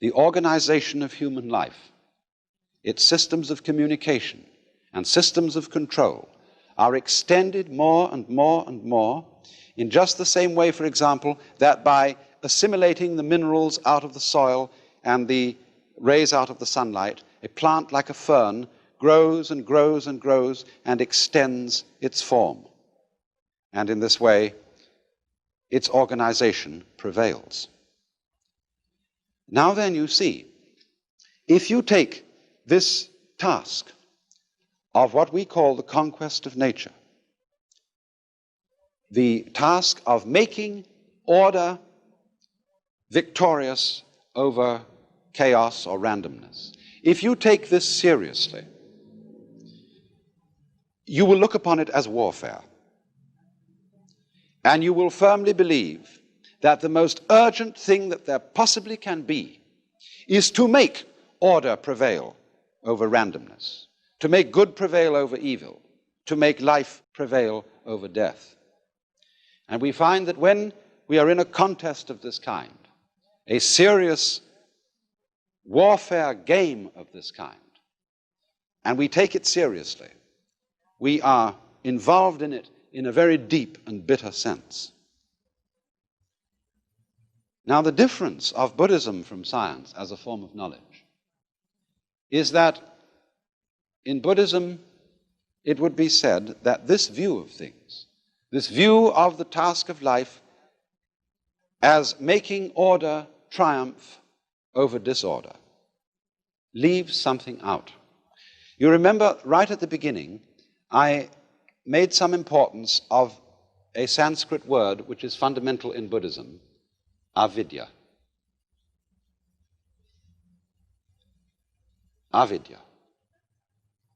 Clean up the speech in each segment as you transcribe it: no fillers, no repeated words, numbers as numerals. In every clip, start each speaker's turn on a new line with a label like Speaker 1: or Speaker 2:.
Speaker 1: the organization of human life, its systems of communication and systems of control are extended more and more and more in just the same way, for example, that by assimilating the minerals out of the soil and the rays out of the sunlight, a plant like a fern grows and grows and grows and extends its form. And in this way, its organization prevails. Now then, you see, if you take this task of what we call the conquest of nature, the task of making order victorious over chaos or randomness, if you take this seriously, you will look upon it as warfare. And you will firmly believe that the most urgent thing that there possibly can be is to make order prevail over randomness, to make good prevail over evil, to make life prevail over death. And we find that when we are in a contest of this kind, a serious warfare game of this kind, and we take it seriously, we are involved in it in a very deep and bitter sense. Now, the difference of Buddhism from science as a form of knowledge is that in Buddhism, it would be said that this view of things, this view of the task of life as making order triumph over disorder, leaves something out. You remember right at the beginning, I made some importance of a Sanskrit word which is fundamental in Buddhism, avidya. Avidya,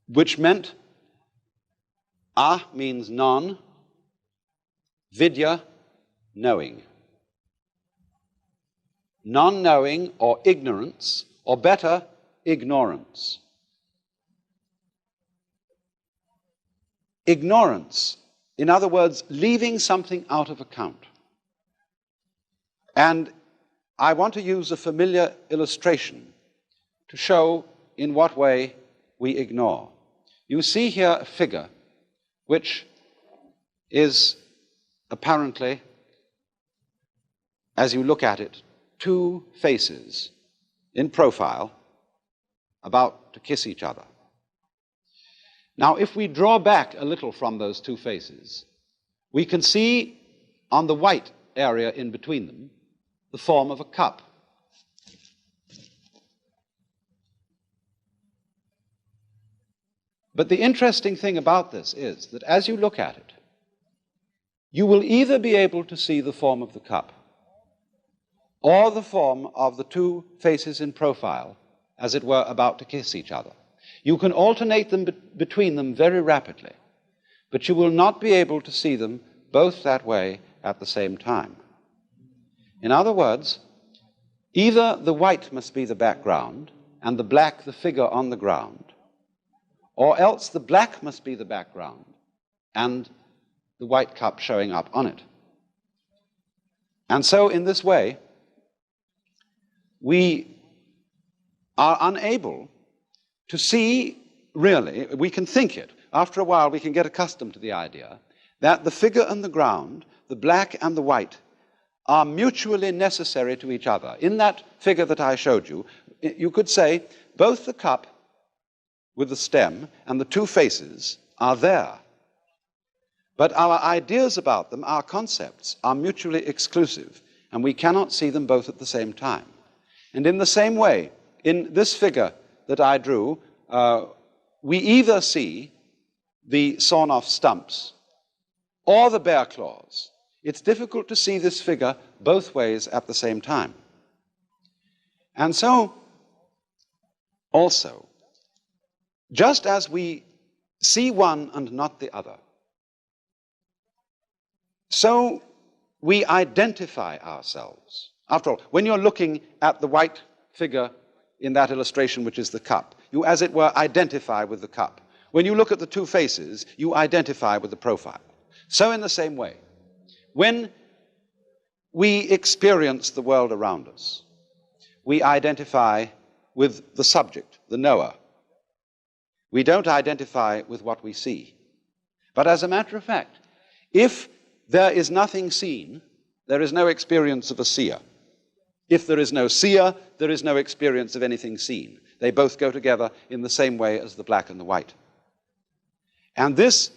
Speaker 1: which meant, means non, vidya, knowing. Non-knowing or ignorance, or better, ignorance. Ignorance, in other words, leaving something out of account. And I want to use a familiar illustration to show in what way we ignore. You see here a figure which is apparently, as you look at it, two faces in profile about to kiss each other. Now, if we draw back a little from those two faces, we can see on the white area in between them the form of a cup. But the interesting thing about this is that as you look at it, you will either be able to see the form of the cup or the form of the two faces in profile, as it were, about to kiss each other. You can alternate them between them very rapidly, but you will not be able to see them both that way at the same time. In other words, either the white must be the background and the black the figure on the ground, or else the black must be the background and the white cup showing up on it. And so in this way, we are unable to see, really, we can think it. After a while, we can get accustomed to the idea that the figure and the ground, the black and the white, are mutually necessary to each other. In that figure that I showed you, you could say both the cup with the stem and the two faces are there. But our ideas about them, our concepts, are mutually exclusive, and we cannot see them both at the same time. And in the same way, in this figure that I drew, we either see the sawn-off stumps or the bear claws. It's difficult to see this figure both ways at the same time. And so, also, just as we see one and not the other, so we identify ourselves. After all, when you're looking at the white figure in that illustration, which is the cup, you, as it were, identify with the cup. When you look at the two faces, you identify with the profile. So in the same way, when we experience the world around us, we identify with the subject, the knower. We don't identify with what we see. But as a matter of fact, if there is nothing seen, there is no experience of a seer. If there is no seer, there is no experience of anything seen. They both go together in the same way as the black and the white. And this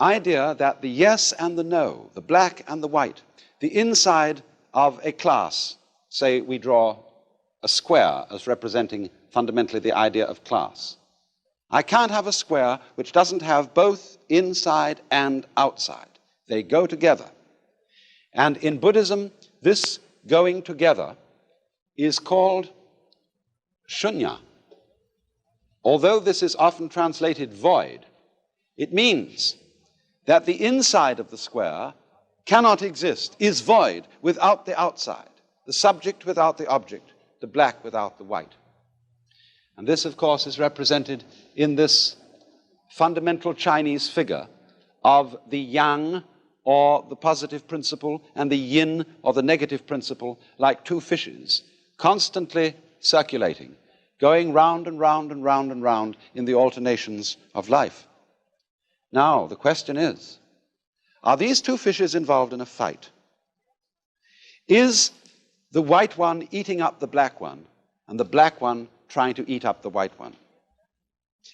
Speaker 1: idea that the yes and the no, the black and the white, the inside of a class, say we draw a square as representing fundamentally the idea of class. I can't have a square which doesn't have both inside and outside. They go together. And in Buddhism, this going together is called shunya. Although this is often translated void, it means that the inside of the square cannot exist, is void without the outside, the subject without the object, the black without the white. And this, of course, is represented in this fundamental Chinese figure of the yang, or the positive principle, and the yin, or the negative principle, like two fishes, constantly circulating, going round and round and round and round in the alternations of life. Now, the question is, are these two fishes involved in a fight? Is the white one eating up the black one, and the black one trying to eat up the white one?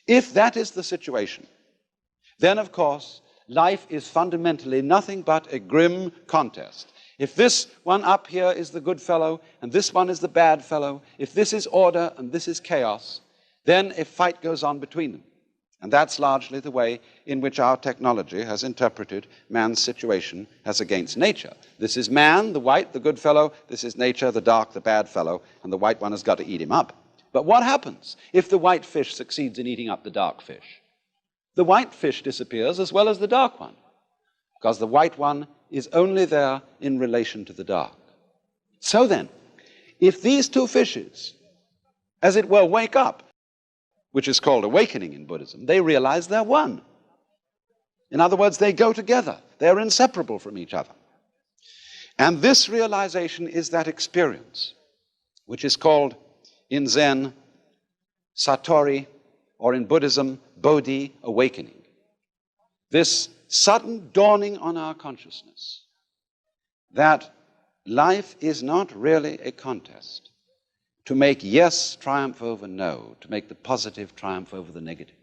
Speaker 1: If that is the situation, then, of course, life is fundamentally nothing but a grim contest. If this one up here is the good fellow, and this one is the bad fellow, if this is order and this is chaos, then a fight goes on between them. And that's largely the way in which our technology has interpreted man's situation as against nature. This is man, the white, the good fellow. This is nature, the dark, the bad fellow. And the white one has got to eat him up. But what happens if the white fish succeeds in eating up the dark fish? The white fish disappears as well as the dark one, because the white one is only there in relation to the dark. So then, if these two fishes, as it were, wake up, which is called awakening in Buddhism, they realize they're one. In other words, they go together. They're inseparable from each other. And this realization is that experience, which is called in Zen satori, or in Buddhism, bodhi, awakening. This sudden dawning on our consciousness that life is not really a contest to make yes triumph over no, to make the positive triumph over the negative.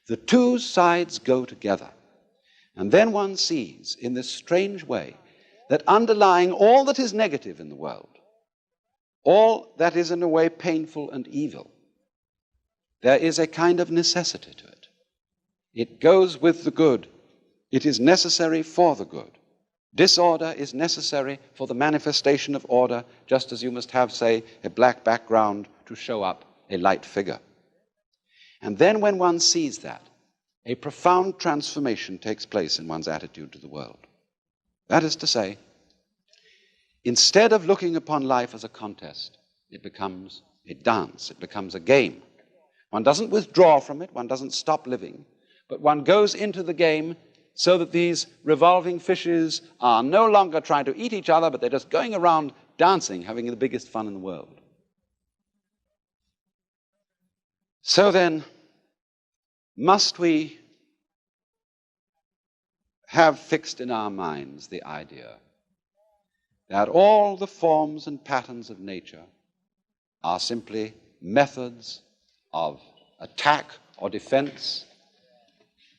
Speaker 1: The two sides go together. And then one sees, in this strange way, that underlying all that is negative in the world, all that is in a way painful and evil, there is a kind of necessity to it. It goes with the good. It is necessary for the good. Disorder is necessary for the manifestation of order, just as you must have, say, a black background to show up a light figure. And then when one sees that, a profound transformation takes place in one's attitude to the world. That is to say, instead of looking upon life as a contest, it becomes a dance, it becomes a game. One doesn't withdraw from it, one doesn't stop living, but one goes into the game so that these revolving fishes are no longer trying to eat each other, but they're just going around dancing, having the biggest fun in the world. So then, must we have fixed in our minds the idea that all the forms and patterns of nature are simply methods of attack or defense,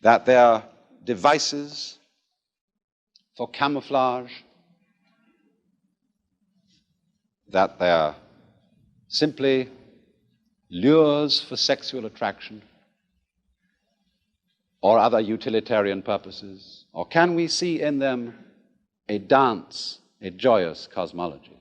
Speaker 1: that they're devices for camouflage, that they're simply lures for sexual attraction or other utilitarian purposes? Or can we see in them a dance, a joyous cosmology?